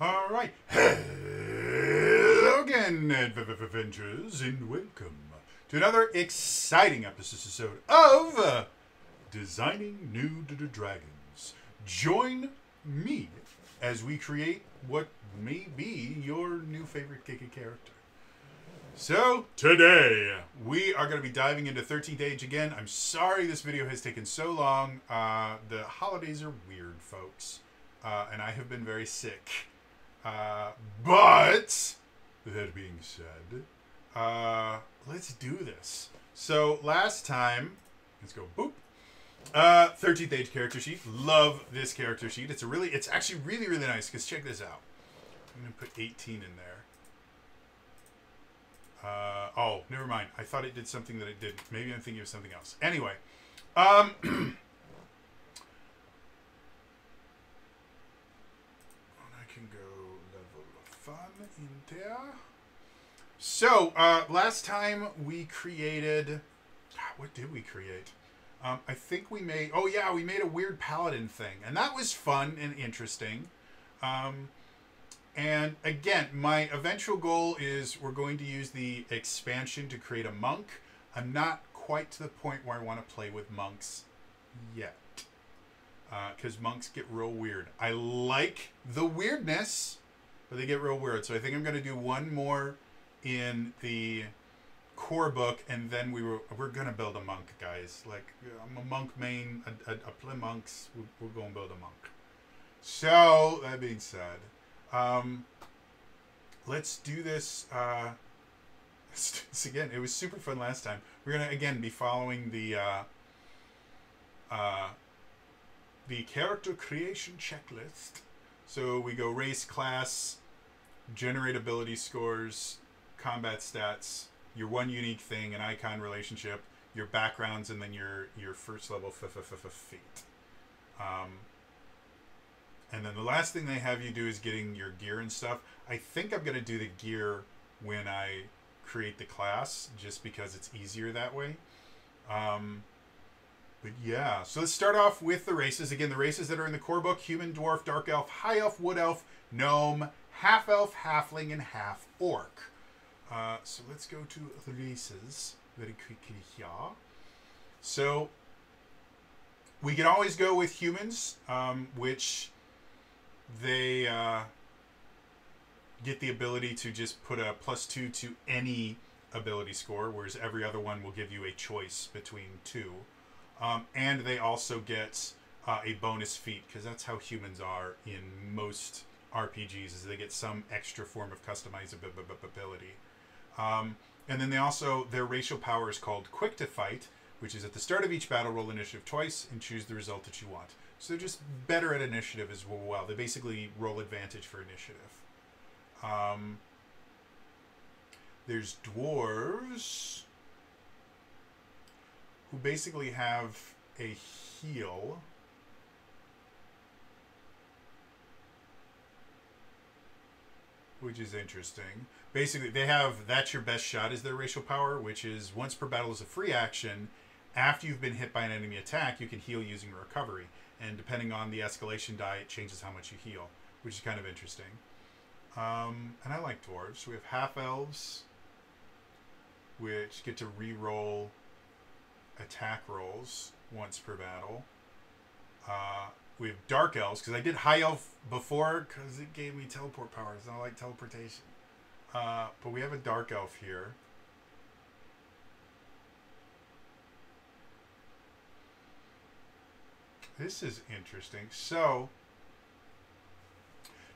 All right. Hello again, adventurers, and welcome to another exciting episode of Designing New Dragons. Join me as we create what may be your new favorite Kiki character. So, today, we are going to be diving into 13th Age again. I'm sorry this video has taken so long. The holidays are weird, folks. And I have been very sick. But, that being said, let's do this. So, last time, let's go, boop. 13th Age character sheet. Love this character sheet. It's actually really, really nice, because check this out. I'm going to put 18 in there. Oh, never mind. I thought it did something that it didn't. Maybe I'm thinking of something else. Anyway. I can go level of fun in there. So, last time we created... What did we create? I think we made... Oh, yeah, we made a weird paladin thing. And that was fun and interesting. And again, my eventual goal is we're going to use the expansion to create a monk. I'm not quite to the point where I want to play with monks yet. Because monks get real weird. I like the weirdness, but they get real weird. So I think I'm going to do one more in the core book, and then we're going to build a monk, guys. Like, I'm a monk main, I play monks. We're going to build a monk. So, that being said... let's do this, again. It was super fun last time. We're going to, again, be following the character creation checklist. So we go race, class, generate ability scores, combat stats, your one unique thing, an icon relationship, your backgrounds, and then your first level feat. And then the last thing they have you do is getting your gear and stuff. I think I'm going to do the gear when I create the class, just because it's easier that way. But yeah, so let's start off with the races. Again, the races that are in the core book: human, dwarf, dark elf, high elf, wood elf, gnome, half elf, halfling, and half orc. So let's go to the races very quickly here. So we can always go with humans, which... they get the ability to just put a +2 to any ability score, whereas every other one will give you a choice between two. And they also get a bonus feat, because that's how humans are in most RPGs, is they get some extra form of customizability. And then they also, their racial power is called Quick to Fight, which is at the start of each battle, roll initiative twice and choose the result that you want. So they're just better at initiative as well. They basically roll advantage for initiative. There's dwarves, who basically have a heal. Which is interesting. Basically, they have That's Your Best Shot as their racial power, which is once per battle is a free action. After you've been hit by an enemy attack, you can heal using recovery. And depending on the escalation die, it changes how much you heal, which is kind of interesting. And I like dwarves. We have half-elves, which get to re-roll attack rolls once per battle. We have dark elves, because I did high elf before, because it gave me teleport powers, and I like teleportation. But we have a dark elf here. This is interesting. So,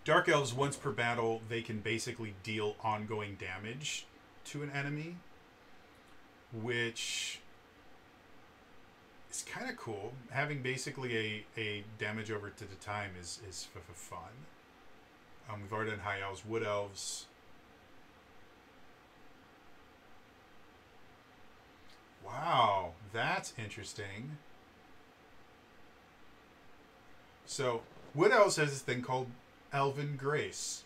dark elves, once per battle, they can basically deal ongoing damage to an enemy, which is kind of cool. Having basically a damage over to the time is fun. We've already done high elves, wood elves. Wow, that's interesting. So, Wood Elves has this thing called Elven Grace.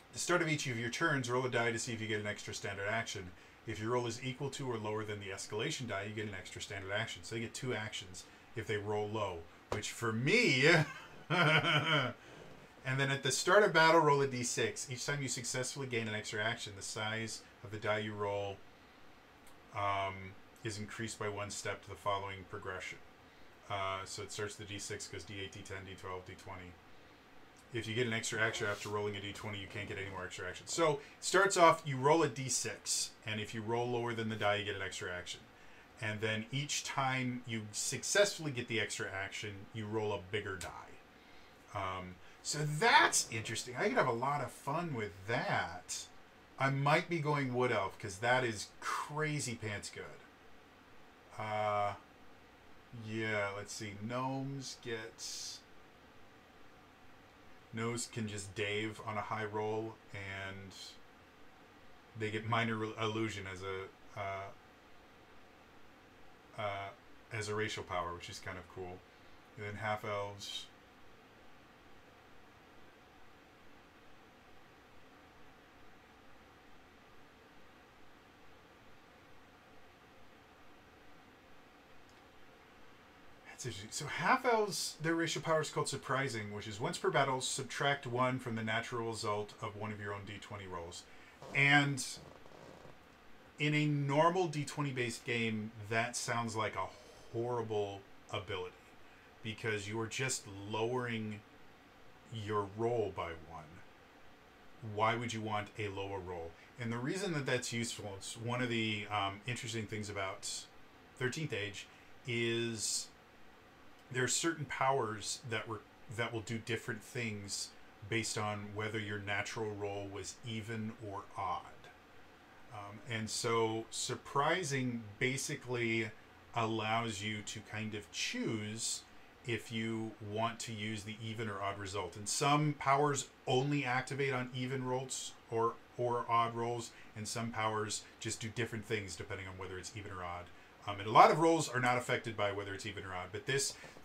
At the start of each of your turns, roll a die to see if you get an extra standard action. If your roll is equal to or lower than the escalation die, you get an extra standard action. So they get 2 actions if they roll low, which for me... and And then at the start of battle, roll a d6. Each time you successfully gain an extra action, the size of the die you roll is increased by 1 step to the following progression. So it starts the d6, goes d8, d10, d12, d20. If you get an extra action after rolling a d20, you can't get any more extra action. So it starts off, you roll a d6, and if you roll lower than the die, you get an extra action. And then each time you successfully get the extra action, you roll a bigger die. So that's interesting. I could have a lot of fun with that. I might be going Wood Elf, because that is crazy pants good. Yeah, let's see. Gnomes can just Dave on a high roll, and they get minor illusion as a racial power, which is kind of cool. And then half elves. So half-elves, their racial power is called Surprising, which is once per battle, subtract 1 from the natural result of one of your own d20 rolls. And in a normal d20-based game, that sounds like a horrible ability, because you're just lowering your roll by 1. Why would you want a lower roll? And the reason that that's useful, it's one of the interesting things about 13th Age, is there are certain powers that will do different things based on whether your natural roll was even or odd. And so Surprising basically allows you to kind of choose if you want to use the even or odd result. And some powers only activate on even rolls or odd rolls, and some powers just do different things depending on whether it's even or odd. And a lot of rolls are not affected by whether it's even or odd, but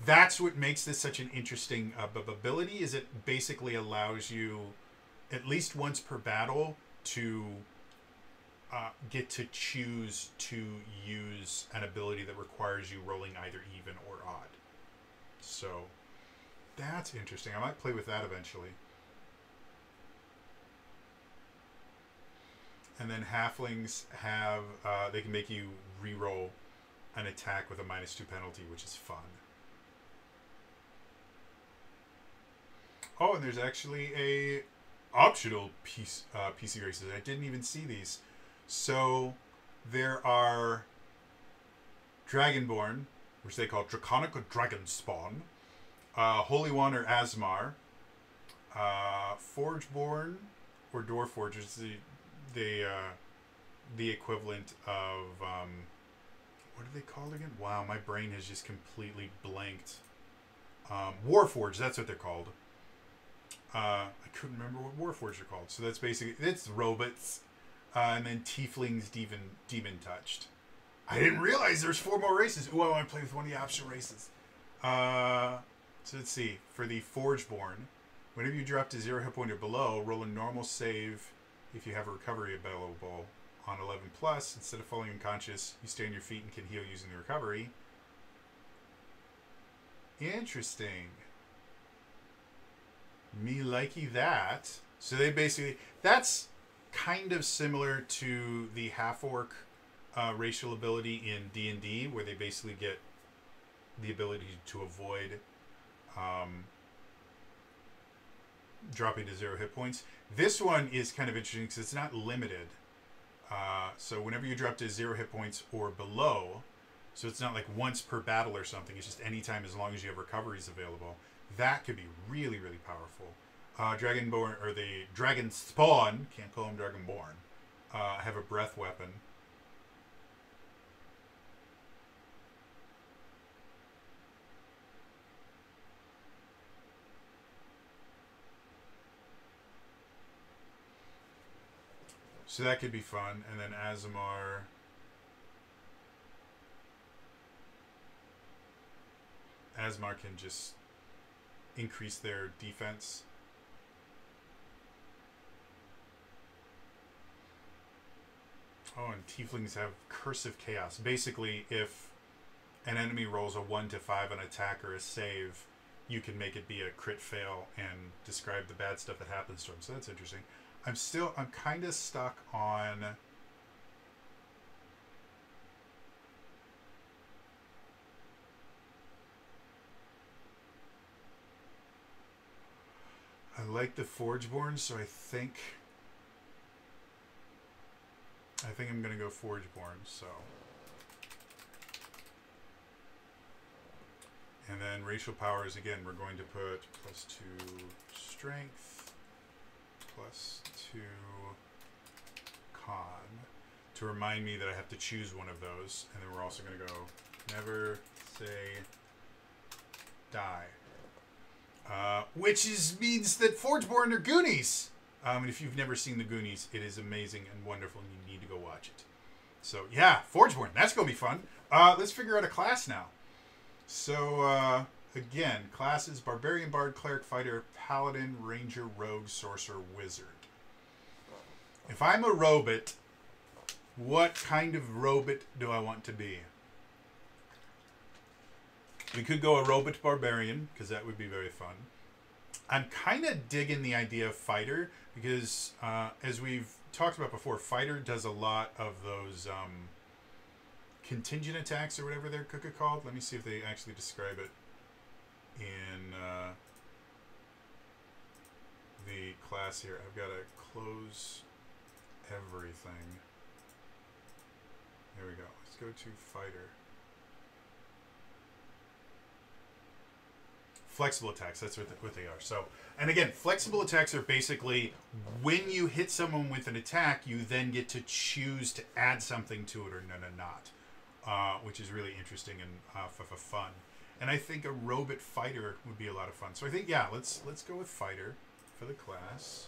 that's what makes this such an interesting ability, is it basically allows you, at least once per battle, to get to choose to use an ability that requires you rolling either even or odd. So that's interesting. I might play with that eventually. And then halflings have, they can make you re-roll an attack with a -2 penalty, which is fun. Oh, and there's actually a optional PC races. I didn't even see these. So there are Dragonborn, which they call Draconic Dragonspawn, Holy One or Asmar, Forgeborn or Dwarforgers, the equivalent of what are they called again? Wow, my brain has just completely blanked. Warforged, that's what they're called. I couldn't remember what Warforged are called. So that's basically, it's robots. And then Tieflings, Demon Touched. I didn't realize there's 4 more races. Ooh, I want to play with one of the optional races. So let's see. For the Forgeborn, whenever you drop to 0 hit point or below, roll a normal save if you have a recovery available. On 11 plus, instead of falling unconscious, you stay on your feet and can heal using the recovery. Interesting. Me likey that. So they basically, that's kind of similar to the half-orc racial ability in D&D, where they basically get the ability to avoid dropping to 0 hit points. This one is kind of interesting because it's not limited. So whenever you drop to 0 hit points or below, so it's not like once per battle or something, it's just anytime as long as you have recoveries available. That could be really, really powerful. Dragonborn, or the Dragonspawn, can't call them Dragonborn, have a breath weapon. So that could be fun. And then Azamar. Asmar can just increase their defense. Oh, and Tieflings have Cursive Chaos. Basically, if an enemy rolls a 1 to 5 on attack or a save, you can make it be a crit fail and describe the bad stuff that happens to him. So that's interesting. I'm kind of stuck on. I like the Forgeborn, so I think I'm gonna go Forgeborn. So, and then racial powers again. We're going to put +2 strength, +2 con, to remind me that I have to choose one of those. And then we're also gonna go never say die. Which means that Forgeborn are Goonies. And if you've never seen the Goonies, it is amazing and wonderful, and you need to go watch it. So yeah, Forgeborn, that's gonna be fun. Let's figure out a class now. So again, classes: Barbarian, Bard, Cleric, Fighter, Paladin, Ranger, Rogue, Sorcerer, Wizard. If I'm a robot, what kind of robot do I want to be? We could go a robot barbarian, because that would be very fun. I'm kind of digging the idea of fighter, because as we've talked about before, fighter does a lot of those contingent attacks, or whatever they're called. Let me see if they actually describe it in the class here. I've got to close everything. There we go. Let's go to fighter. Flexible attacks, that's what they are. So, and again, flexible attacks are basically when you hit someone with an attack, you then get to choose to add something to it or not, which is really interesting and fun. And I think a robot fighter would be a lot of fun. So I think, yeah, let's go with fighter for the class.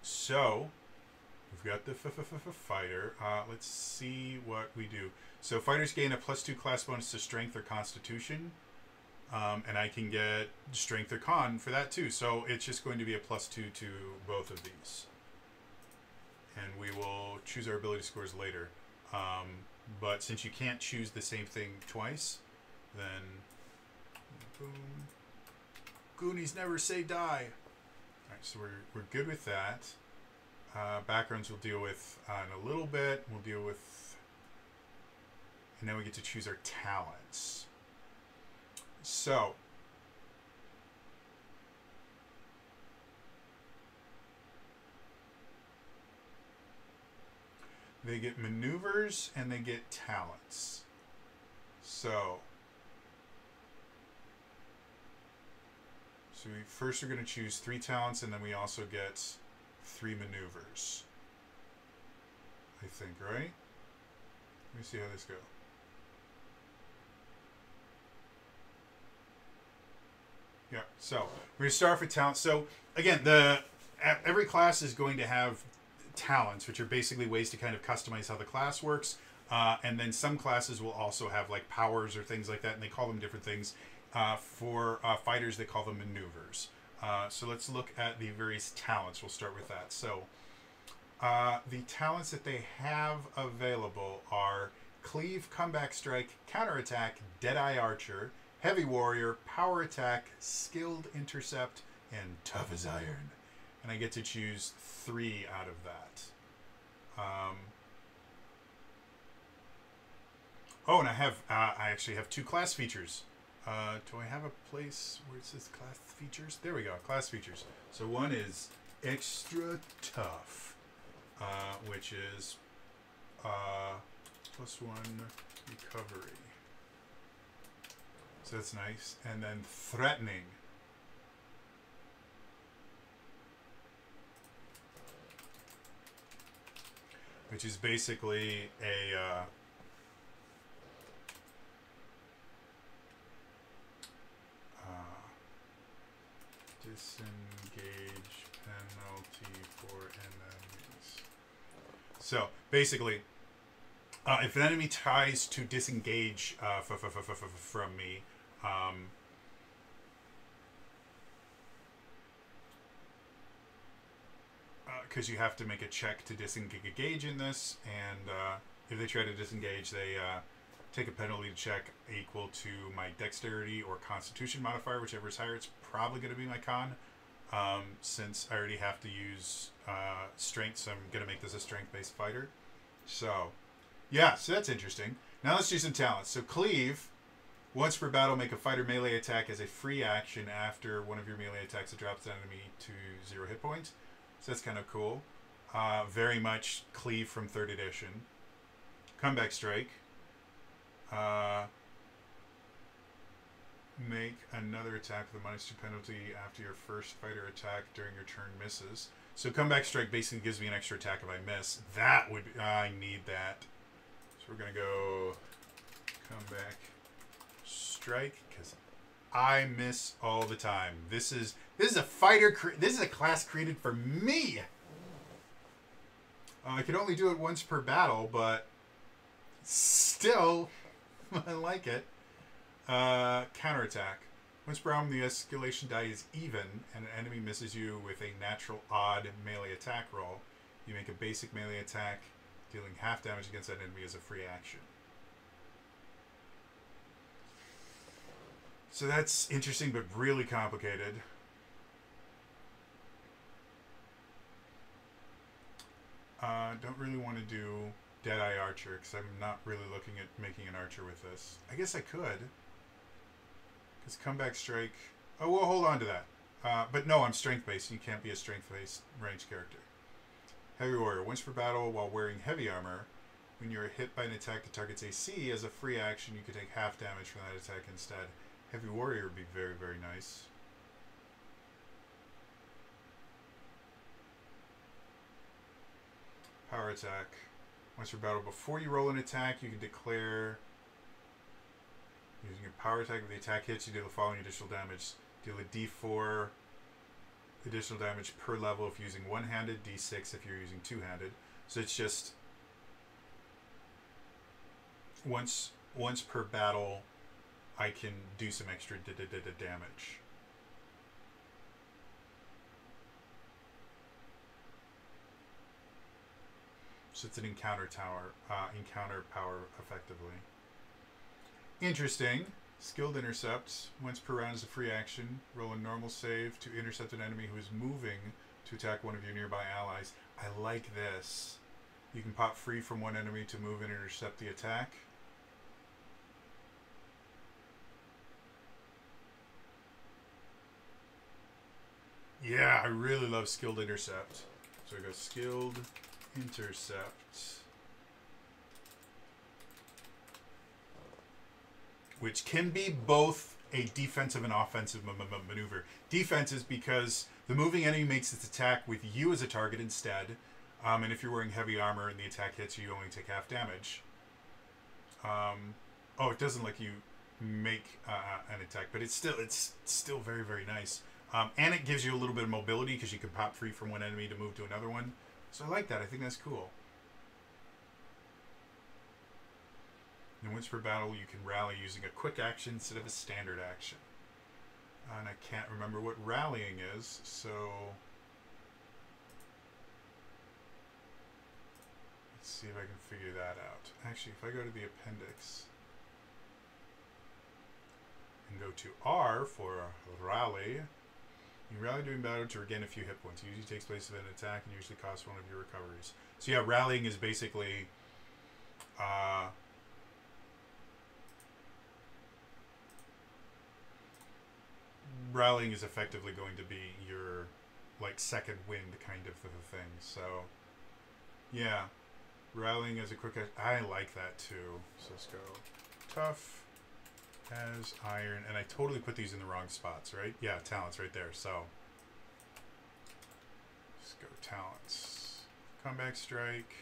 So we've got the fighter. Let's see what we do. So fighters gain a +2 class bonus to strength or constitution. And I can get strength or con for that too. So it's just going to be a +2 to both of these. And we will choose our ability scores later. But since you can't choose the same thing twice, then boom. Goonies never say die. Alright, so we're good with that. Backgrounds we'll deal with in a little bit. We'll deal with, and then we get to choose our talents. So they get maneuvers and they get talents. So we first are going to choose 3 talents, and then we also get 3 maneuvers. I think, right? Let me see how this goes. Yeah, so we're going to start off with talent. So again, every class is going to have talents, which are basically ways to kind of customize how the class works. And then some classes will also have like powers or things like that, and they call them different things. For fighters, they call them maneuvers. So let's look at the various talents. We'll start with that. So the talents that they have available are Cleave, Comeback Strike, Counterattack, Deadeye Archer, Heavy Warrior, Power Attack, Skilled Intercept, and Tough as Iron. And I get to choose 3 out of that. Oh, and I actually have 2 class features. Do I have a place where it says class features? There we go, class features. So one is extra tough, which is +1 recovery. So that's nice. And then threatening. Which is basically a disengage penalty for enemies. So basically, if an enemy tries to disengage from me, because you have to make a check to disengage in this, and if they try to disengage, they take a penalty check equal to my dexterity or constitution modifier, whichever is higher. It's probably going to be my con, since I already have to use strength, so I'm going to make this a strength-based fighter. So, yeah, so that's interesting. Now let's do some talents. So Cleave, once per battle, make a fighter melee attack as a free action after one of your melee attacks that drops the enemy to 0 hit points. So that's kind of cool. Very much Cleave from 3rd edition. Comeback Strike. Make another attack with a -2 penalty after your first fighter attack during your turn misses. So Comeback Strike basically gives me an extra attack if I miss. That would be, I need that. So we're going to go Comeback Strike because I miss all the time. This is a fighter. This is a class created for me. I can only do it once per battle, but still, I like it. Counterattack. Once per round, the escalation die is even, and an enemy misses you with a natural odd melee attack roll. You make a basic melee attack, dealing half damage against that enemy as a free action. So that's interesting, but really complicated. Don't really want to do Deadeye Archer, because I'm not really looking at making an archer with this. I guess I could. Because Comeback Strike... Oh, well, hold on to that. But no, I'm strength-based. You can't be a strength-based ranged character. Heavy Warrior. Once per battle, while wearing heavy armor, when you're hit by an attack that targets AC, as a free action, you can take half damage from that attack instead. Heavy Warrior would be very, very nice. Power Attack. Once per battle, before you roll an attack, you can declare... Using a power attack, if the attack hits, you deal the following additional damage. Deal a d4 additional damage per level if using one-handed, d6 if you're using two-handed. So it's just once per battle, I can do some extra damage. So it's an encounter power effectively. Interesting. Skilled Intercept. Once per round is a free action. Roll a normal save to intercept an enemy who is moving to attack one of your nearby allies. I like this. You can pop free from one enemy to move and intercept the attack. Yeah, I really love Skilled Intercept. So I go Skilled Intercept. Which can be both a defensive and offensive maneuver. Defense is because the moving enemy makes its attack with you as a target instead. And if you're wearing heavy armor and the attack hits you, you only take half damage. Oh, it doesn't let you make an attack, but it's still very, very nice. And it gives you a little bit of mobility because you can pop free from one enemy to move to another one. So I like that. I think that's cool. And once per battle, you can rally using a quick action instead of a standard action. And I can't remember what rallying is, so... Let's see if I can figure that out. Actually, if I go to the appendix and go to R for rally, you rally during battle to regain a few hit points. It usually takes place of an attack and usually costs one of your recoveries. So yeah, rallying is basically... rallying is effectively going to be your like second wind kind of a thing. So yeah, rallying as a quick, I like that too. So let's go tough as iron, and I totally put these in the wrong spots, right? Yeah, talents right there. So let's go talents, comeback strike,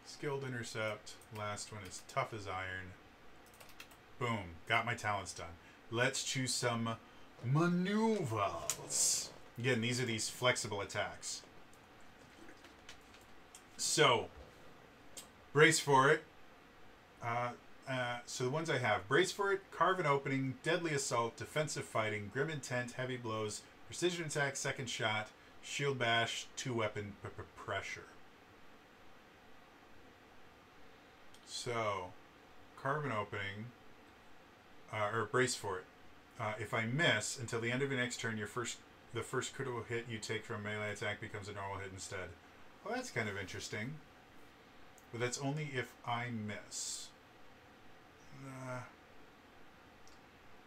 skilled intercept. Last one is tough as iron. Boom, got my talents done. Let's choose some maneuvers. Again, these are these flexible attacks. So, brace for it. So the ones I have, brace for it, carve an opening, deadly assault, defensive fighting, grim intent, heavy blows, precision attack, second shot, shield bash, two weapon pressure. So, carbon opening, or brace for it. If I miss, until the end of your next turn, the first critical hit you take from a melee attack becomes a normal hit instead. Well, that's kind of interesting. But that's only if I miss.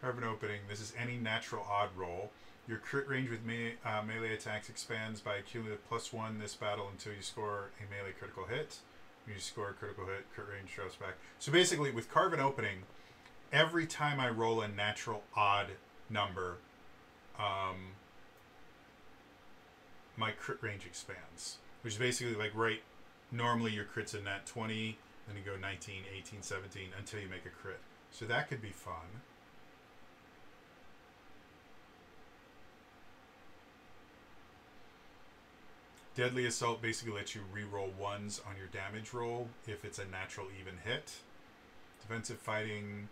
Carbon opening. This is any natural odd roll. Your crit range with melee attacks expands by a cumulative +1 this battle until you score a melee critical hit. When you score a critical hit, crit range drops back. So basically, with carbon opening, every time I roll a natural odd number, my crit range expands. Which is basically like, right, normally your crit's a nat 20, then you go 19, 18, 17, until you make a crit. So that could be fun. Deadly Assault basically lets you re-roll ones on your damage roll if it's a natural even hit. Defensive Fighting,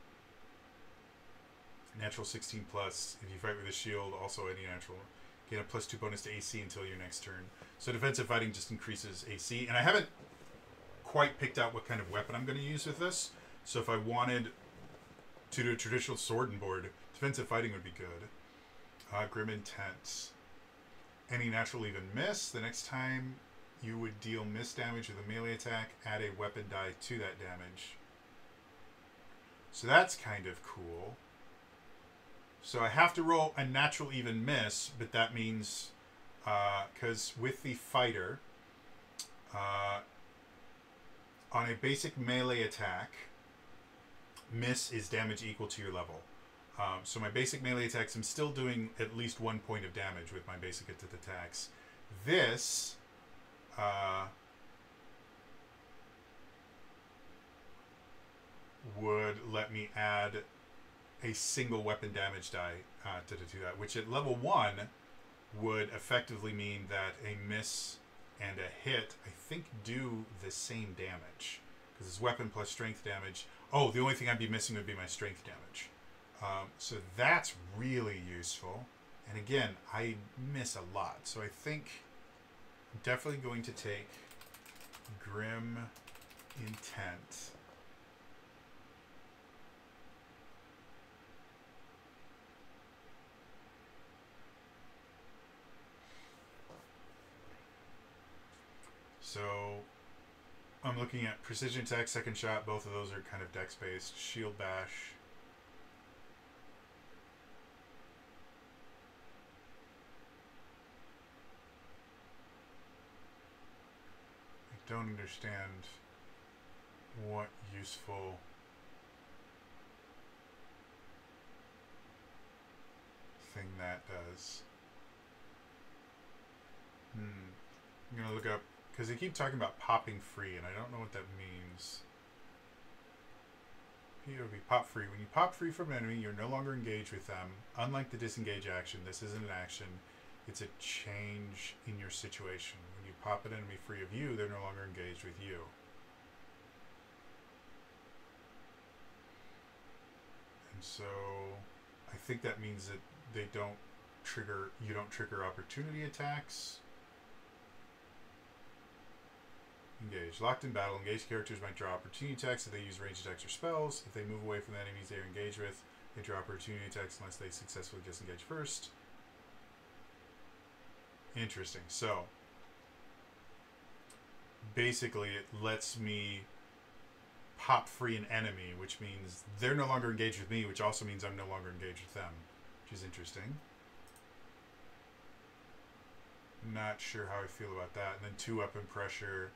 natural 16 plus. If you fight with a shield, also any natural. Get a +2 bonus to AC until your next turn. So Defensive Fighting just increases AC. And I haven't quite picked out what kind of weapon I'm going to use with this. So if I wanted to do a traditional sword and board, Defensive Fighting would be good. Grim Intent. Any natural even miss. The next time you would deal miss damage with a melee attack, add a weapon die to that damage. So that's kind of cool. So I have to roll a natural even miss, but that means, because with the fighter, on a basic melee attack, miss is damage equal to your level. So my basic melee attacks, I'm still doing at least 1 point of damage with my basic attacks. This would let me add a single weapon damage die to do that, which at level 1 would effectively mean that a miss and a hit, I think, do the same damage. Because it's weapon plus strength damage. Oh, the only thing I'd be missing would be my strength damage. So that's really useful. And again, I miss a lot. So I think I'm definitely going to take Grim Intent. So I'm looking at Precision Attack, Second Shot. Both of those are kind of dex-based. Shield Bash. I don't understand what useful thing that does. I'm going to look up, because they keep talking about popping free, and I don't know what that means. POV, pop free. When you pop free from an enemy, you're no longer engaged with them. Unlike the disengage action, this isn't an action. It's a change in your situation. When you pop an enemy free of you, they're no longer engaged with you. And so I think that means that they don't trigger, you don't trigger opportunity attacks. Engage. Locked in battle, engaged characters might draw opportunity attacks if they use ranged attacks or spells. If they move away from the enemies they are engaged with, they draw opportunity attacks unless they successfully disengage first. Interesting. So, basically it lets me pop free an enemy, which means they're no longer engaged with me, which also means I'm no longer engaged with them, which is interesting. Not sure how I feel about that. And then 2 weapon pressure.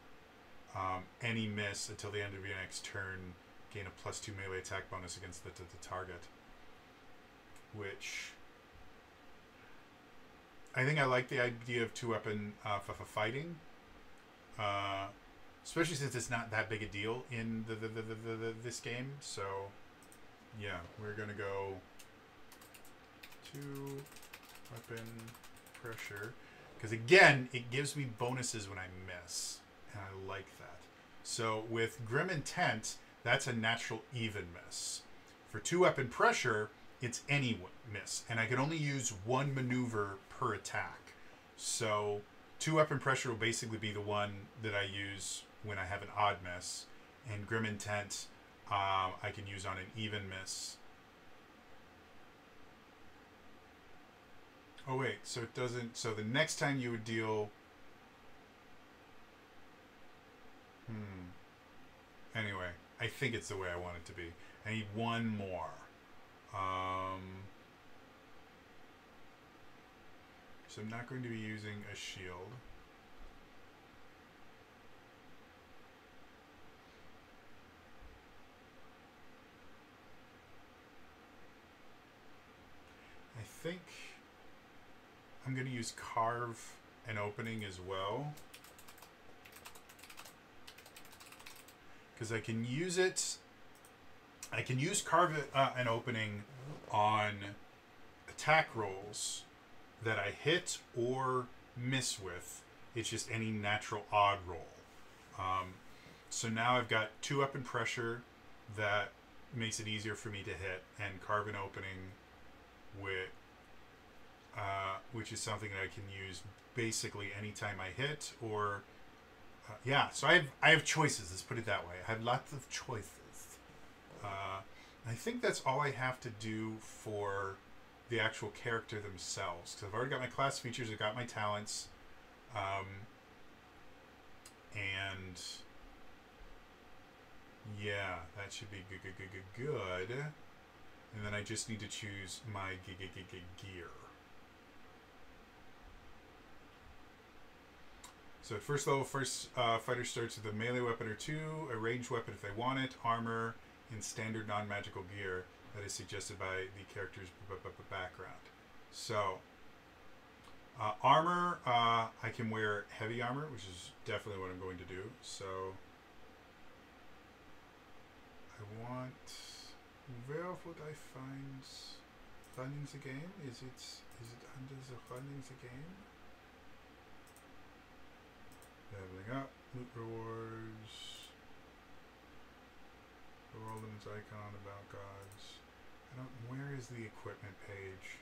Any miss until the end of your next turn, gain a +2 melee attack bonus against the target. Which I think I like the idea of 2 weapon fighting, especially since it's not that big a deal in this game. So yeah, we're gonna go 2 weapon pressure, because again, it gives me bonuses when I miss. And I like that. So with Grim Intent, that's a natural even miss. For 2 weapon pressure, it's any miss. And I can only use 1 maneuver per attack. So 2 weapon pressure will basically be the one that I use when I have an odd miss. And Grim Intent, I can use on an even miss. Oh wait, so it doesn't. So the next time you would deal. Anyway, I think it's the way I want it to be. I need one more. So I'm not going to be using a shield. I think I'm going to use Carve an Opening as well. Because I can use it. I can use Carve an Opening on attack rolls that I hit or miss with. It's just any natural odd roll. So now I've got 2 up in pressure that makes it easier for me to hit, and Carve an Opening with, which is something that I can use basically anytime I hit, or yeah. So I have choices. Let's put it that way. I have lots of choices. I think that's all I have to do for the actual character themselves. Because I've already got my class features, I've got my talents, and yeah, that should be good. And then I just need to choose my gear. So at first level, fighter starts with a melee weapon or 2, a ranged weapon if they want it, armor, and standard non-magical gear that is suggested by the character's background. So, armor, I can wear heavy armor, which is definitely what I'm going to do. So, I want... Where would I find running the game? Is it under the running the game? Leveling up, loot rewards, the world and its icon, about gods. Where is the equipment page?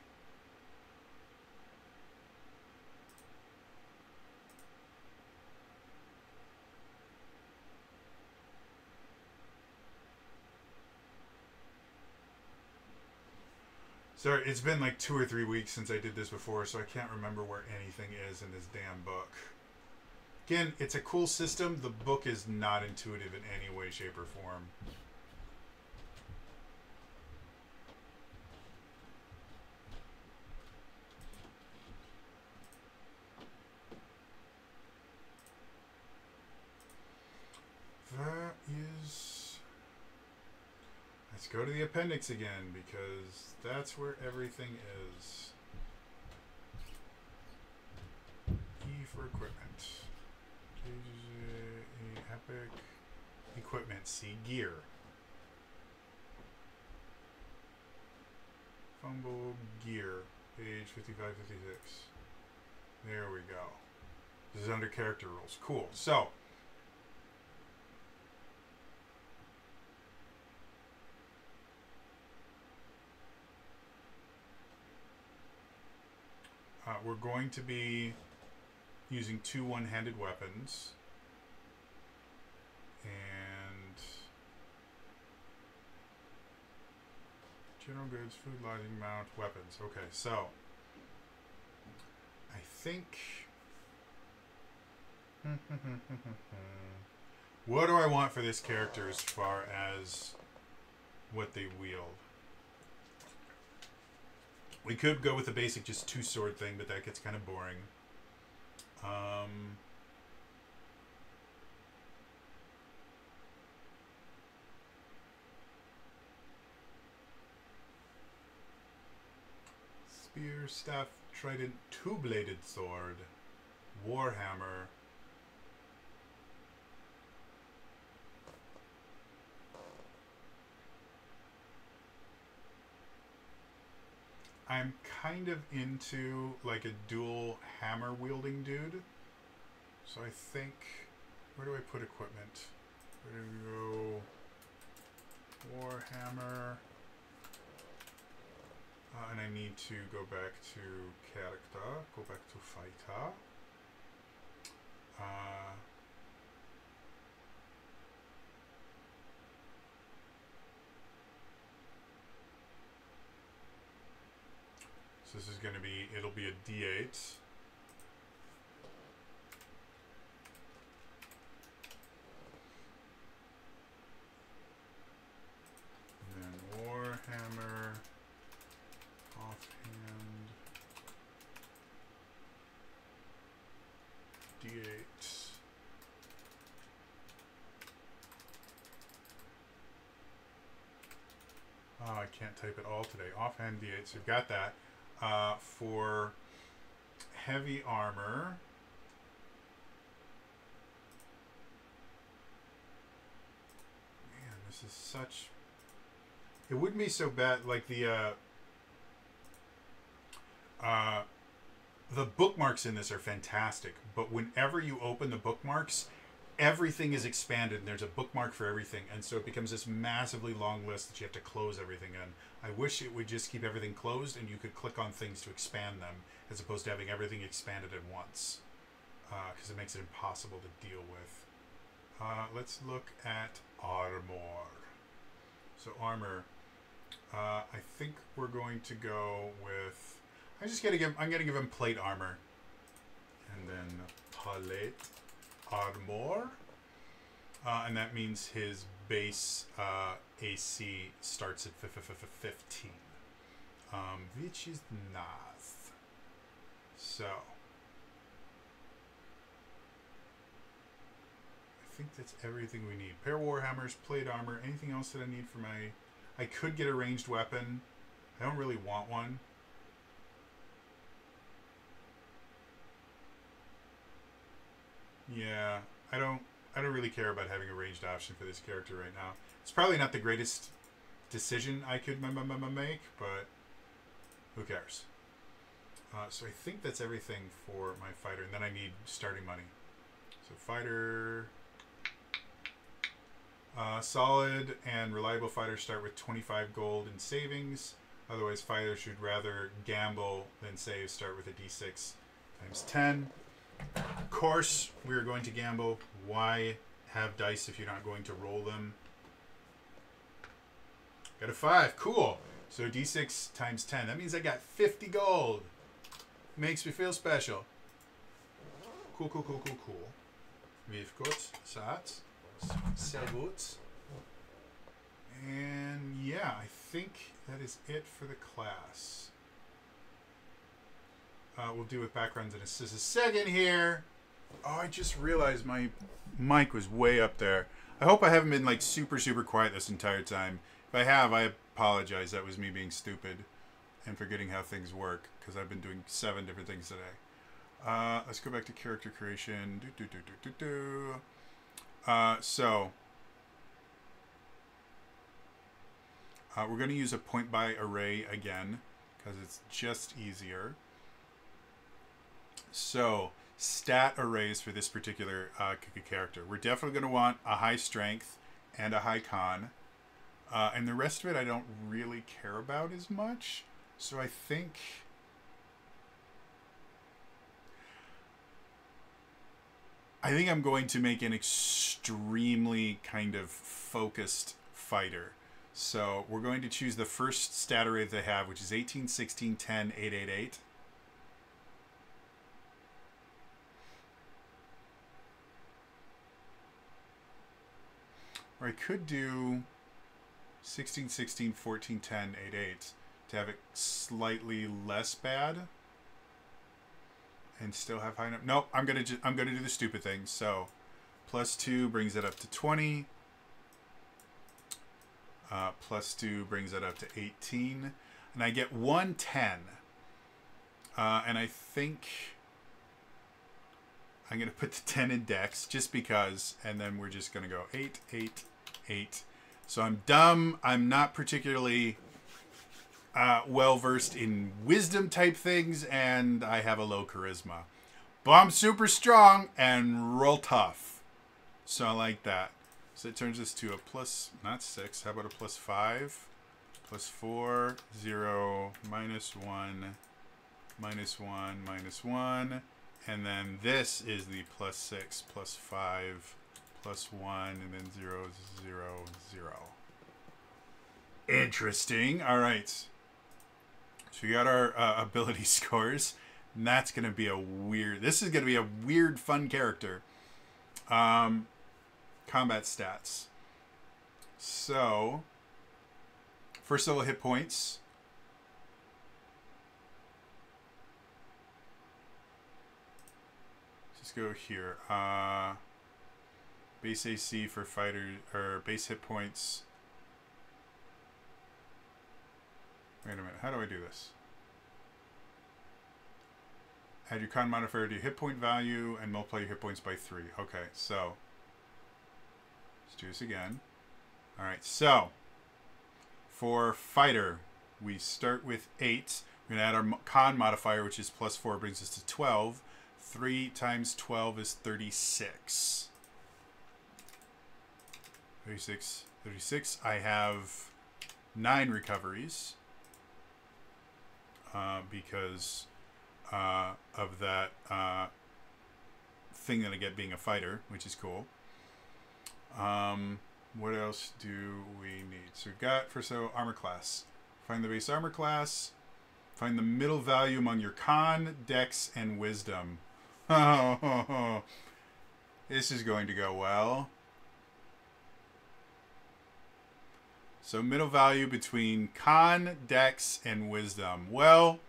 Sorry, it's been like 2 or 3 weeks since I did this before, so I can't remember where anything is in this damn book. Again, it's a cool system. The book is not intuitive in any way, shape, or form. That is... Let's go to the appendix again, because that's where everything is. E for equipment. Epic equipment. C, gear. Fumble gear. Page 55, 56. There we go. This is under character rules. Cool. So, we're going to be using 2 one-handed weapons. And general goods, food, lodging, mount, weapons. Okay, so I think what do I want for this character as far as what they wield? We could go with the basic just 2-sword thing, but that gets kind of boring. Spear, staff, trident, 2-bladed sword, warhammer. I'm kind of into like a dual hammer wielding dude. So I think, where do I put equipment? Where do we go? Warhammer. And I need to go back to character, go back to fighter. this is going to be, it'll be a D8. And then Warhammer, offhand, D8. Oh, I can't type it all today. Offhand D8. So you've got that. For heavy armor. Man, this is such... It wouldn't be so bad. Like the bookmarks in this are fantastic. But whenever you open the bookmarks, everything is expanded and there's a bookmark for everything, and so it becomes this massively long list that you have to close everything in. I wish it would just keep everything closed and you could click on things to expand them as opposed to having everything expanded at once, because it makes it impossible to deal with. Let's look at armor. So armor, I think we're going to go with, I'm gonna give him plate armor, and then plate armor, and that means his base AC starts at 15, which is nice. So I think that's everything we need. Pair warhammers, plate armor, anything else that I need for my... I could get a ranged weapon. I don't really want one. Yeah, I don't really care about having a ranged option for this character right now. It's probably not the greatest decision I could make, but who cares? So I think that's everything for my fighter, and then I need starting money. So fighter, solid and reliable fighters start with 25 gold in savings. Otherwise, fighters should rather gamble than save. Start with a d6 times 10. Of course, we're going to gamble. Why have dice if you're not going to roll them? Got a 5. Cool. So d6 times 10. That means I got 50 gold. Makes me feel special. Cool. We've got that. Sehr gut. And yeah, I think that is it for the class. We'll do with backgrounds in just a second here. Oh, I just realized my mic was way up there. I hope I haven't been like super quiet this entire time. If I have, I apologize. That was me being stupid and forgetting how things work, because I've been doing 7 different things today. Let's go back to character creation. So we're going to use a point by array again because it's just easier. So stat arrays for this particular character. We're definitely going to want a high strength and a high con. And the rest of it I don't really care about as much. So I think I'm going to make an extremely kind of focused fighter. So we're going to choose the first stat array that they have, which is 18, 16, 10, 8, 8, 8. Or I could do 16, 16, 14, 10, 8, 8 to have it slightly less bad and still have high enough. Nope, I'm gonna do the stupid thing. So +2 brings it up to 20. +2 brings it up to 18, and I get 110. And I think I'm going to put the 10 in Dex just because, and then we're just going to go 8, 8, 8. So I'm dumb. I'm not particularly well-versed in wisdom type things, and I have a low charisma. But I'm super strong and real tough. So I like that. So it turns this to a plus, not 6. How about a +5? +4, 0, -1, -1, -1. And then this is the +6, +5, +1, and then 0, 0, 0. Interesting. All right. So we got our ability scores. And that's going to be a weird... This is going to be a weird, fun character. Combat stats. So, first level hit points. Let's go here. Base AC for fighters, or base hit points. Wait a minute, how do I do this? Add your con modifier to your hit point value and multiply your hit points by 3. Okay, so let's do this again. Alright, so for fighter, we start with 8. We're going to add our con modifier, which is plus 4, brings us to 12. 3 times 12 is 36. 36. I have 9 recoveries because of that thing that I get being a fighter, which is cool. What else do we need? So we've got, first of all, armor class. Find the base armor class. Find the middle value among your con, dex, and wisdom. Oh, this is going to go well. So middle value between con, dex, and wisdom. Well,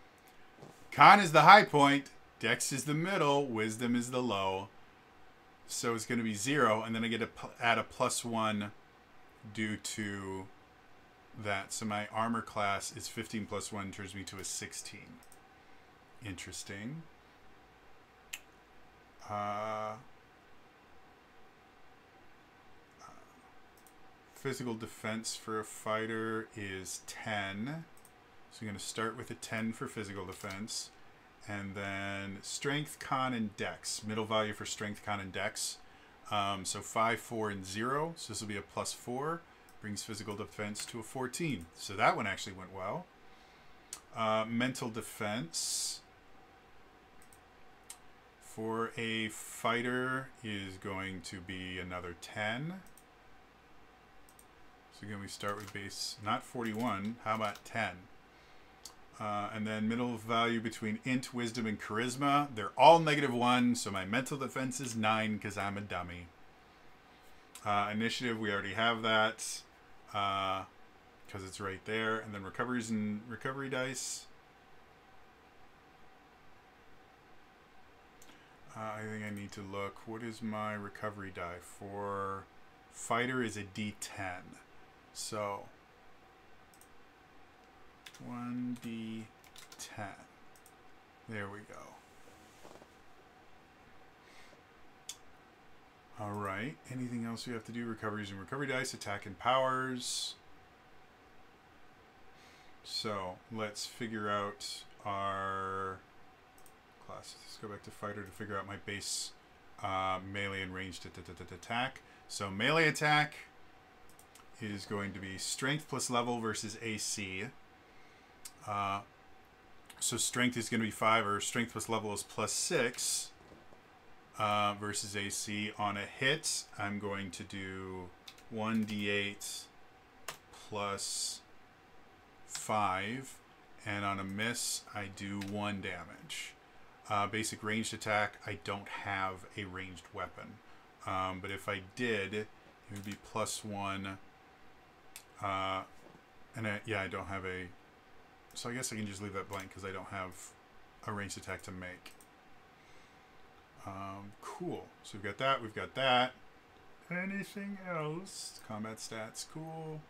con is the high point, dex is the middle, wisdom is the low. So it's going to be 0, and then I get to add a +1 due to that. So my armor class is 15 plus 1, turns me to a 16. Interesting. Physical defense for a fighter is 10. So I'm going to start with a 10 for physical defense. And then strength, con, and dex. Middle value for strength, con, and dex. So 5, 4, and 0. So this will be a +4. Brings physical defense to a 14. So that one actually went well. Mental defense for a fighter is going to be another 10. So again, we start with base, not 41. How about 10? And then middle value between int, wisdom, and charisma. They're all -1, so my mental defense is 9 because I'm a dummy. Initiative, we already have that because it's right there. And then recoveries and recovery dice. I think I need to look. What is my recovery die for fighter? Is a D10. So 1d10. There we go. All right. Anything else we have to do? Recoveries and recovery dice, attack and powers. So let's figure out our classes. Let's go back to fighter to figure out my base melee and ranged attack. So melee attack is going to be strength plus level versus AC. So strength is going to be 5, or strength plus level is +6 versus AC. On a hit, I'm going to do 1d8 plus 5, and on a miss, I do 1 damage. Basic ranged attack, I don't have a ranged weapon. But if I did, it would be +1. And I don't have a... So I guess I can just leave that blank because I don't have a ranged attack to make. Cool. So we've got that. We've got that. Anything else? Combat stats. Cool.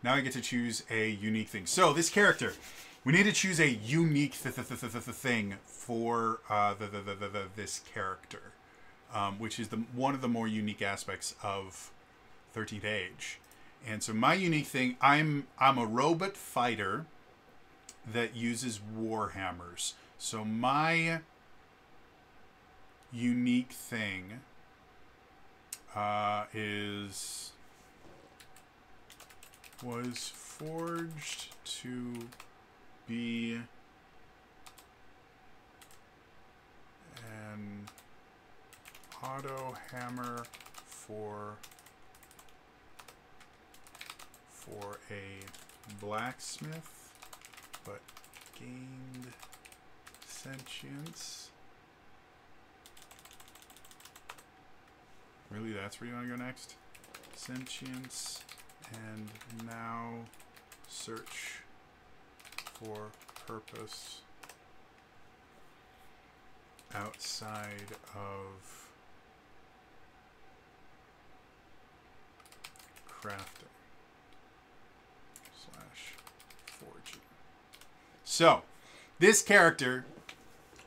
Now I get to choose a unique thing. So this character, we need to choose a unique thing for this character, which is one of the more unique aspects of 13th Age. And so my unique thing, I'm a robot fighter that uses warhammers. So my unique thing was forged to be an auto hammer for a blacksmith but gained sentience. Really, that's where you want to go next? Sentience, and now search for purpose outside of crafting / forging. So, this character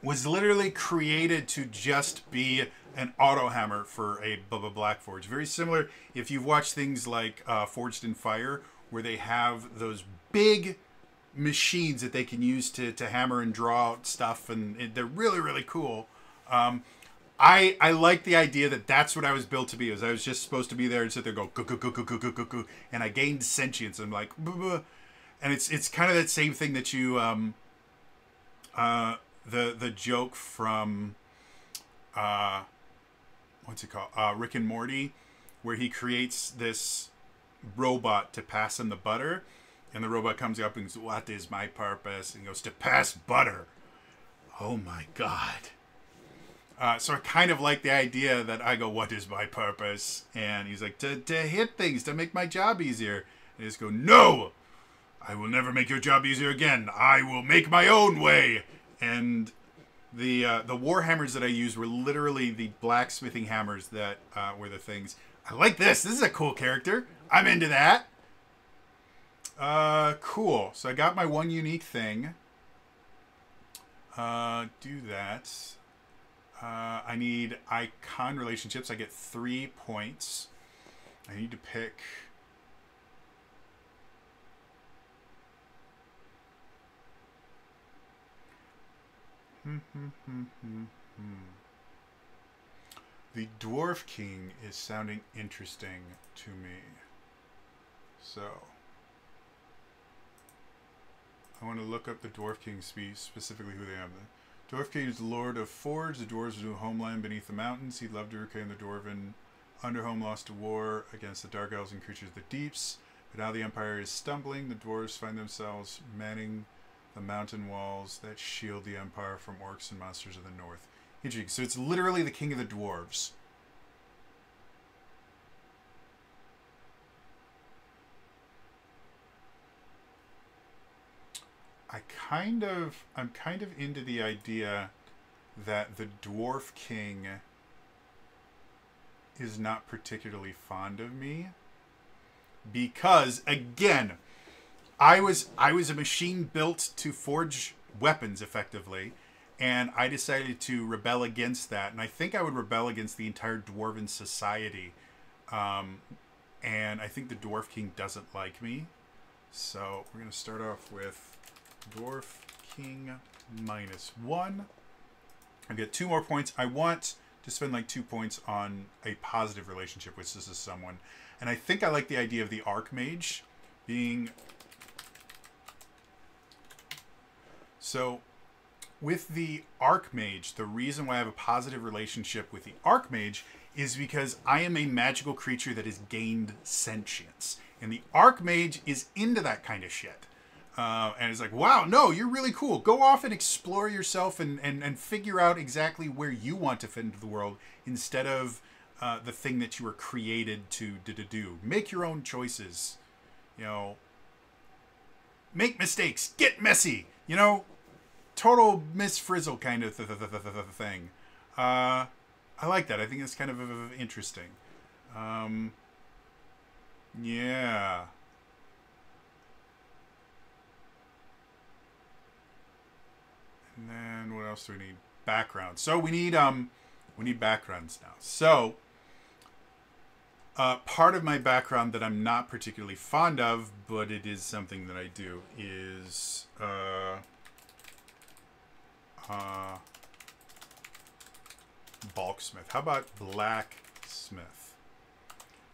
was literally created to just be an auto hammer for a Black Forge. Very similar if you've watched things like Forged in Fire, where they have those big machines that they can use to hammer and draw out stuff, and they're really, really cool. I like the idea that that's what I was built to be. I was just supposed to be there and sit there and go, and I gained sentience. I'm like, buh. And it's kind of that same thing that you, the joke from, what's it called? Rick and Morty, where he creates this robot to pass him the butter, and the robot comes up and goes, "What is my purpose?" And he goes, "To pass butter." Oh my God. So I kind of like the idea that I go, "What is my purpose?" And he's like, to hit things, to make my job easier. And I just go, "No! I will never make your job easier again. I will make my own way." And the war hammers that I used were literally the blacksmithing hammers that were the things. I like this. This is a cool character. I'm into that. Cool. So I got my one unique thing. Do that. I need icon relationships. I get 3 points. I need to pick... The Dwarf King is sounding interesting to me. So, I want to look up the Dwarf King, specifically who they are. The Dwarf King is the Lord of Forge. The dwarves do homeland beneath the mountains. He loved Uruk and the Dwarven Underhome lost a war against the Dark Elves and creatures of the deeps. But now the Empire is stumbling. The dwarves find themselves manning the mountain walls that shield the Empire from orcs and monsters of the north. Interesting. So it's literally the king of the dwarves. I'm kind of into the idea that the Dwarf King is not particularly fond of me. Because, again, I was a machine built to forge weapons effectively, and I decided to rebel against that. And I think I would rebel against the entire Dwarven society. And I think the Dwarf King doesn't like me. So we're going to start off with Dwarf King -1. I get 2 more points. I want to spend like 2 points on a positive relationship with this is someone. And I think I like the idea of the Archmage being... So, with the Archmage, the reason why I have a positive relationship with the Archmage is because I am a magical creature that has gained sentience. And the Archmage is into that kind of shit. And it's like, wow, no, you're really cool. Go off and explore yourself and figure out exactly where you want to fit into the world instead of the thing that you were created to do. Make your own choices. You know, make mistakes. Get messy. You know, total Miss Frizzle kind of thing. I like that. I think it's kind of interesting. Yeah. And then what else do we need? Background. So we need backgrounds now. So part of my background that I'm not particularly fond of, but it is something that I do, is Bulksmith. How about Blacksmith?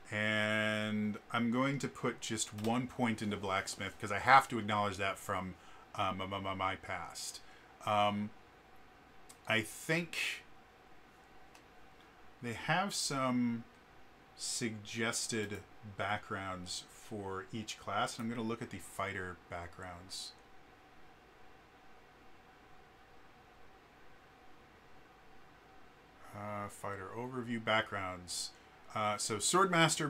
And I'm going to put just 1 point into Blacksmith because I have to acknowledge that from my past. I think they have some suggested backgrounds for each class. I'm going to look at the fighter backgrounds. Fighter overview, backgrounds. So Swordmaster,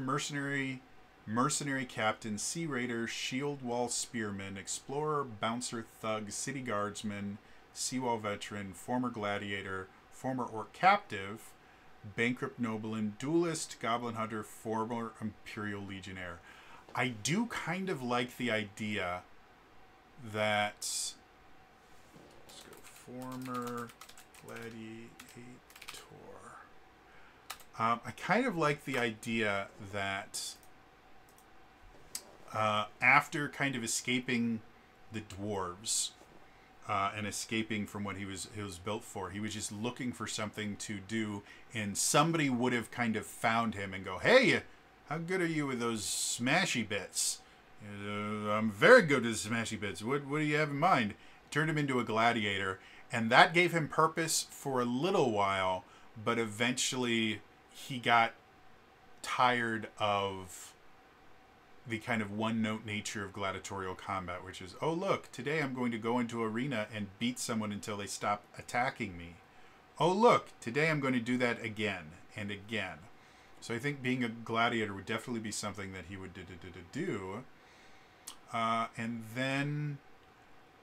mercenary captain, sea raider, shield wall spearman, explorer, bouncer, thug, city guardsman, seawall veteran, former gladiator, former orc captive, bankrupt nobleman, duelist, goblin hunter, former imperial legionnaire. I do kind of like the idea that, let's go, former gladiator. I kind of like the idea that after kind of escaping the dwarves and escaping from what he was built for, he was just looking for something to do, and somebody would have kind of found him and go, "Hey, how good are you with those smashy bits?" I'm very good with smashy bits. What do you have in mind? Turned him into a gladiator, and that gave him purpose for a little while, but eventually he got tired of the kind of one-note nature of gladiatorial combat, which is, oh look, today I'm going to go into arena and beat someone until they stop attacking me. Oh look, today I'm going to do that again and again. So I think being a gladiator would definitely be something that he would do. And then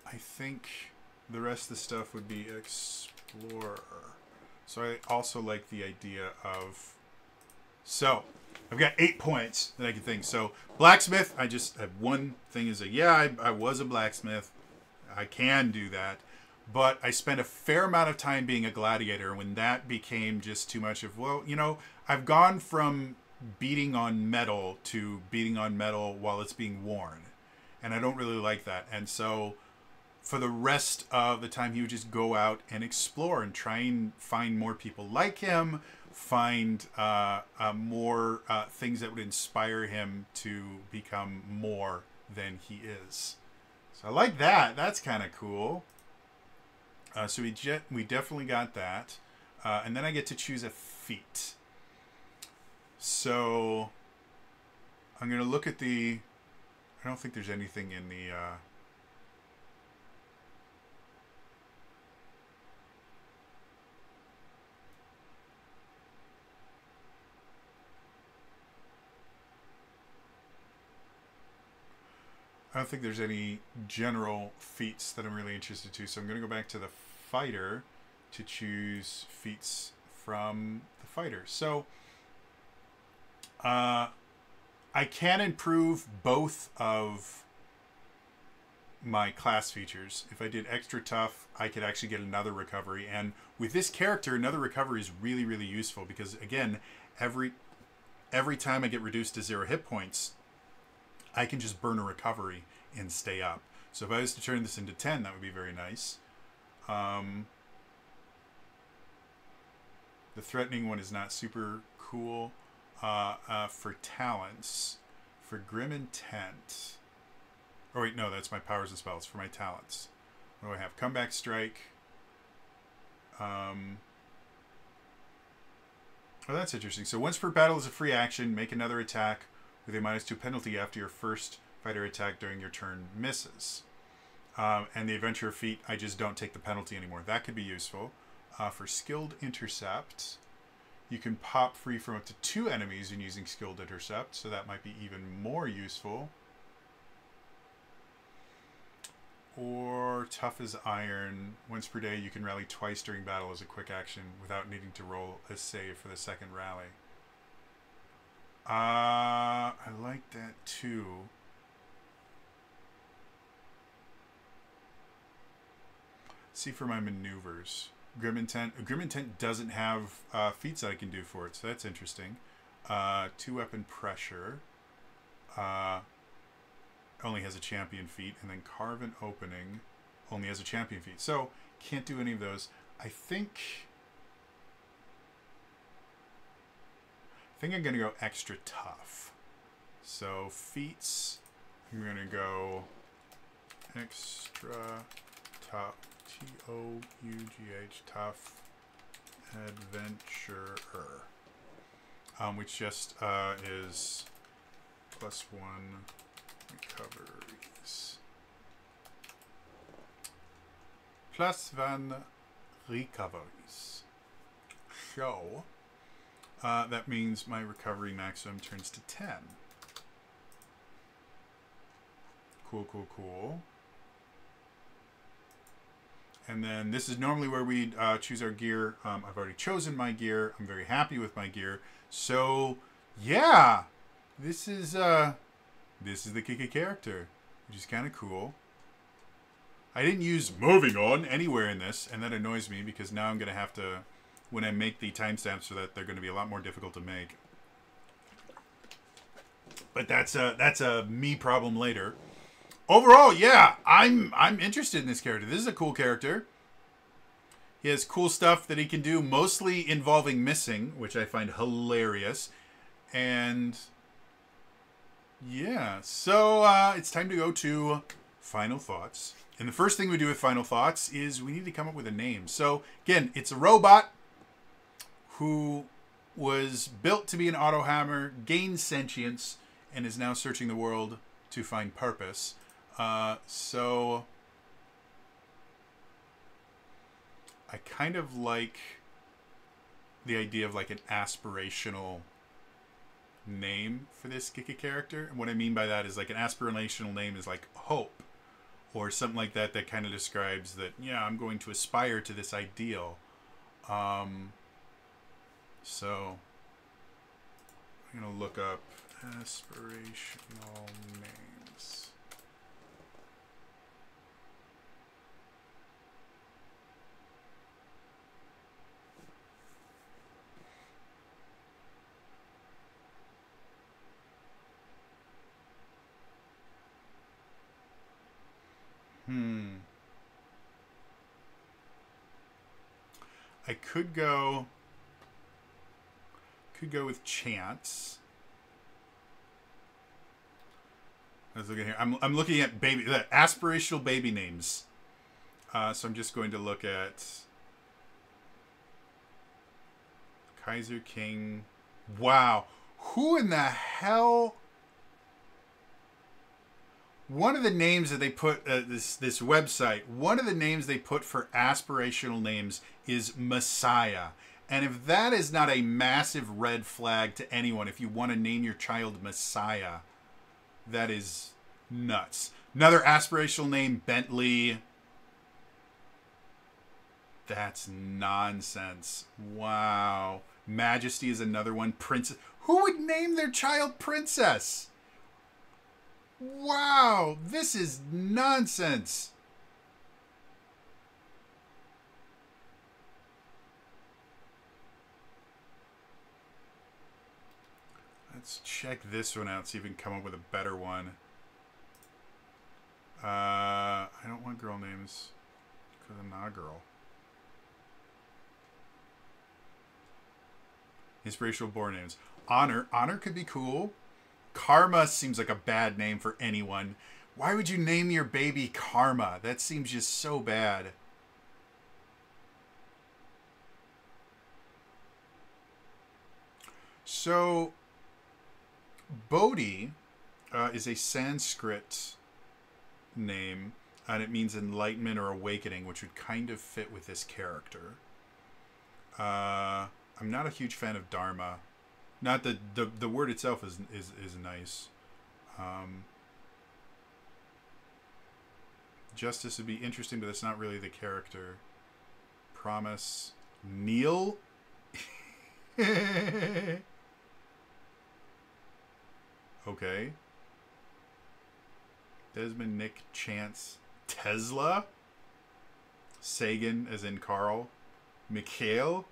I think the rest of the stuff would be explorer. So I also like the idea of... So, I've got 8 points that I can think. So, blacksmith, I just have one thing is I was a blacksmith. I can do that. But I spent a fair amount of time being a gladiator when that became just too much of, well, you know, I've gone from beating on metal to beating on metal while it's being worn. And I don't really like that. And so for the rest of the time, he would just go out and explore and try and find more people like him, find more things that would inspire him to become more than he is. So I like that. That's kind of cool. So we definitely got that. And then I get to choose a feat. So I'm going to look at the... I don't think there's anything in the... I don't think there's any general feats that I'm really interested to, so I'm going to go back to the fighter to choose feats from the fighter. So, I can improve both of my class features. If I did extra tough, I could actually get another recovery, and with this character, another recovery is really, really useful because, again, every time I get reduced to 0 hit points, I can just burn a recovery and stay up. So if I was to turn this into 10, that would be very nice. The threatening one is not super cool. For talents, for Grim Intent. Oh wait, no, that's my powers and spells. For my talents, what do I have? Comeback Strike. Oh, that's interesting. So once per battle is a free action, make another attack with a -2 penalty after your first fighter attack during your turn misses. And the Adventurer feat, I just don't take the penalty anymore. That could be useful. For Skilled Intercept, you can pop free from up to 2 enemies in using Skilled Intercept, so that might be even more useful. Or Tough as Iron, once per day you can rally twice during battle as a quick action without needing to roll a save for the second rally. I like that too. See for my maneuvers. Grim Intent doesn't have feats that I can do for it, so that's interesting. 2-weapon pressure. Only has a champion feat, and then Carven Opening only has a champion feat. So, can't do any of those. I think I'm going to go extra tough. So, feats, I'm going to go extra tough. T-O-U-G-H, tough adventurer. Which just is +1 recoveries. +1 recoveries. show. That means my recovery maximum turns to 10. Cool, cool, cool. And then this is normally where we choose our gear. I've already chosen my gear. I'm very happy with my gear. So, yeah. This is the Kiki character, which is kind of cool. I didn't use moving on anywhere in this, and that annoys me because now I'm going to have to, when I make the timestamps for that, they're going to be a lot more difficult to make. But that's a me problem later. Overall, yeah, I'm interested in this character. This is a cool character. He has cool stuff that he can do, mostly involving missing, which I find hilarious. And yeah, so it's time to go to final thoughts. And the first thing we do with final thoughts is we need to come up with a name. So again, it's a robot who was built to be an auto hammer, gained sentience, and is now searching the world to find purpose. So I kind of like the idea of like an aspirational name for this Kiki character. And what I mean by that is like an aspirational name is like hope or something like that, that kind of describes that, yeah, I'm going to aspire to this ideal. So I'm going to look up aspirational names. I could go with Chance. I was looking here. I'm looking at aspirational baby names. So I'm just going to look at Kaiser King. Wow. Who in the hell? One of the names that they put, this website, one of the names they put for aspirational names is Messiah. And if that is not a massive red flag to anyone, if you want to name your child Messiah, that is nuts. Another aspirational name, Bentley. That's nonsense. Wow. Majesty is another one. Princess. Who would name their child Princess? Wow, this is nonsense. Let's check this one out, see if we can come up with a better one. I don't want girl names because I'm not a girl. Inspirational boar names. Honor. Honor could be cool. Karma seems like a bad name for anyone. Why would you name your baby Karma? That seems just so bad. So, Bodhi is a Sanskrit name, and it means enlightenment or awakening, which would kind of fit with this character. I'm not a huge fan of Dharma. Not that the word itself is nice. Justice would be interesting, but that's not really the character. Promise. Neil? Okay. Desmond, Nick, Chance, Tesla? Sagan, as in Carl. Mikhail?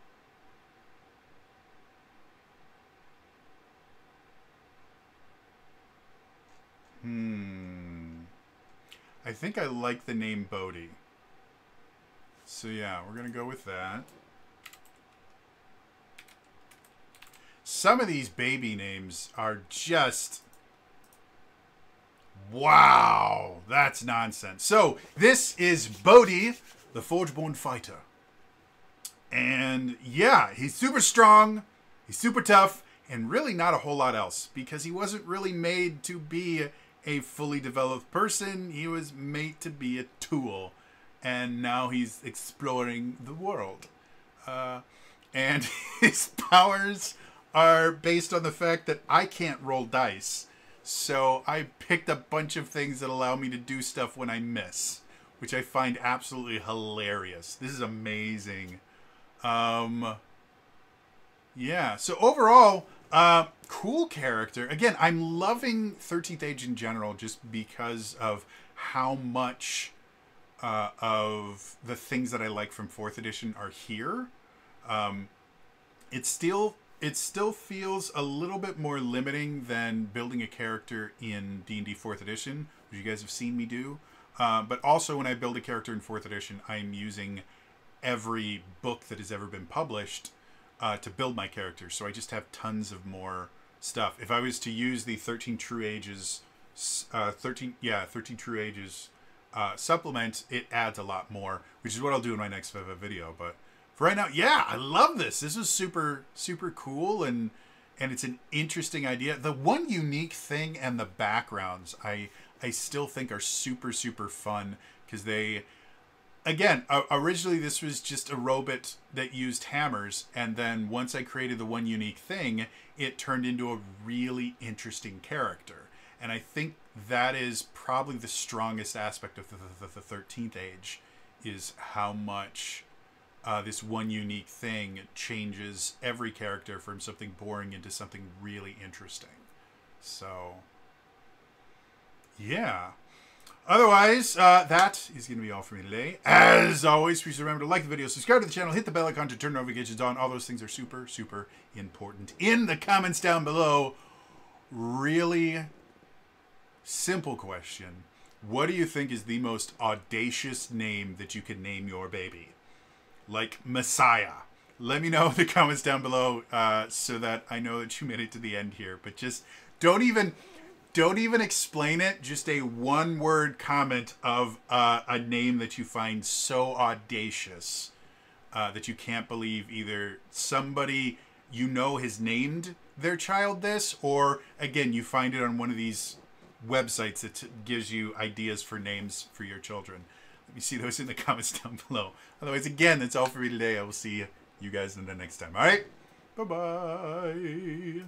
I think I like the name Bodhi. So yeah, we're going to go with that. Some of these baby names are just... wow, that's nonsense. So this is Bodhi, the Forgeborn Fighter. And yeah, he's super strong, he's super tough, and really not a whole lot else. Because he wasn't really made to be a fully developed person. He was made to be a tool. And now he's exploring the world. and his powers are based on the fact that I can't roll dice. So I picked a bunch of things that allow me to do stuff when I miss, which I find absolutely hilarious. This is amazing. Yeah, so overall, cool character. Again, I'm loving 13th Age in general just because of how much of the things that I like from 4th edition are here. It still feels a little bit more limiting than building a character in D&D 4th edition, which you guys have seen me do. But also when I build a character in 4th edition, I'm using every book that has ever been published to build my character. So I just have tons of more stuff. If I was to use the 13 True Ages, 13 True Ages supplement, it adds a lot more, which is what I'll do in my next video. But for right now, yeah, I love this. This is super, super cool, and it's an interesting idea. The one unique thing and the backgrounds I still think are super, super fun because they... Again, originally this was just a robot that used hammers, and then once I created the one unique thing, it turned into a really interesting character. And I think that is probably the strongest aspect of the 13th Age, is how much this one unique thing changes every character from something boring into something really interesting. So, yeah. Otherwise, that is going to be all for me today. As always, please remember to like the video, subscribe to the channel, hit the bell icon to turn notifications on. All those things are super, super important. In the comments down below, really simple question. What do you think is the most audacious name that you could name your baby? Like Messiah. Let me know in the comments down below so that I know that you made it to the end here. But just don't even explain it. Just a one-word comment of a name that you find so audacious that you can't believe either somebody you know has named their child this, or, again, you find it on one of these websites that gives you ideas for names for your children. Let me see those in the comments down below. Otherwise, again, that's all for me today. I will see you guys in the next time. All right? Bye-bye.